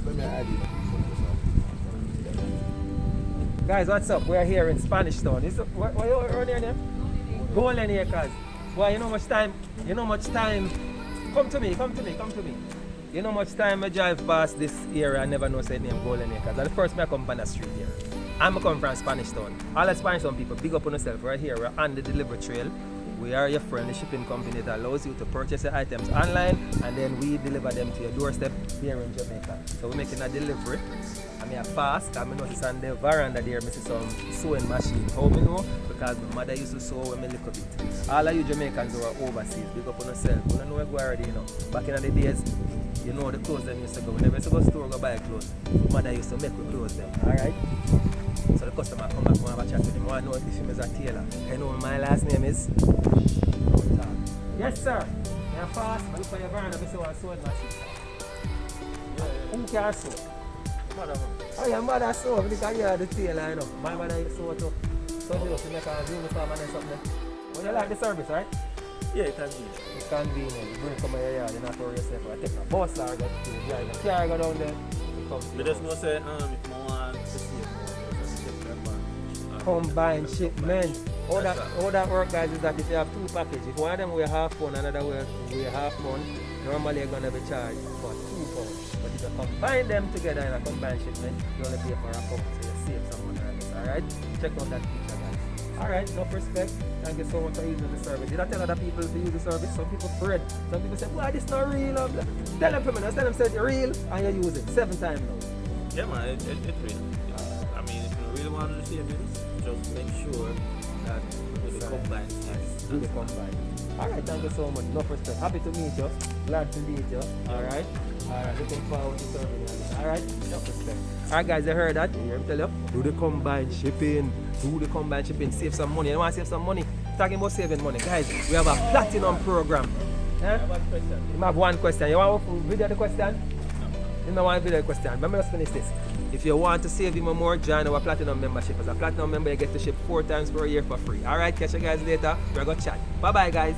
let me add it. Guys, what's up? We're here in Spanish Town. What you around here now? Golden Acres. Boy, you know much time. Come to me. You know much time I drive past this area and never know say name Golden Acres. That's the first time I come on the street here. I'm come from Spanish Town. All the Spanish Town people, big up on yourself. Right here, we're on the delivery trail. We are your friendly shipping company that allows you to purchase your items online and then we deliver them to your doorstep here in Jamaica. So we're making a delivery. I mean, fast. I notice on the veranda there, I see some sewing machine. How me know? Because my mother used to sew with me a little bit. All of you Jamaicans who are overseas, big up on yourself. You don't know where go already, you know. Back in the days, you know the clothes them used to go. We never used to go to the store go buy clothes. Mother used to make with clothes them. Alright? So the customer come back and have a chat with him. I want to know if him is a tailor. You know what my last name is? Yes, sir. You're fast. I look for your veranda. I see one sewing machine. Who can sew? Mother. Oh, your mother sew. Because you're the tailor, you know. My mother used to sew too. So you used to make a uniform and something. Well, you like the service, right? Yeah, it's convenient. It's convenient. You bring come here, you don't have to worry yourself. I take a bus or go to the car, go down there. But there's no say, if I want to see it, combined shipment. How that work, guys, is that if you have two packages, if one of them weigh half pound, another weigh half pound, normally you're going to be charged for £2. But if you combine them together in a combined shipment, you only pay for a pound, so you save some money on this. Alright? Check out that picture, guys. Alright, enough respect. Thank you so much for using the service. Did I tell other people to use the service? Some people afraid. Some people say, why this not real? Tell them for me, tell them say it's real and you use it 7 times now. Yeah, man, it's real. I mean, if you really want to do savings, just make sure that with the combine. Yes, do the combine. Alright, thank you so much. Enough respect. Happy to meet you. Glad to meet you. Alright. Alright, looking forward to serving you. Alright, enough respect. Alright guys, you heard that? You hear me tell you? Do the combine shipping. Save some money. You want to save some money? Talking about saving money. Guys, we have a platinum program. I have one question. You have one question. You want to video the question? No. You don't want to video the question. Let me just finish this. If you want to save even more, join our platinum membership. As a platinum member, you get to ship 4 times per year for free. Alright, catch you guys later. We're going to chat. Bye bye guys.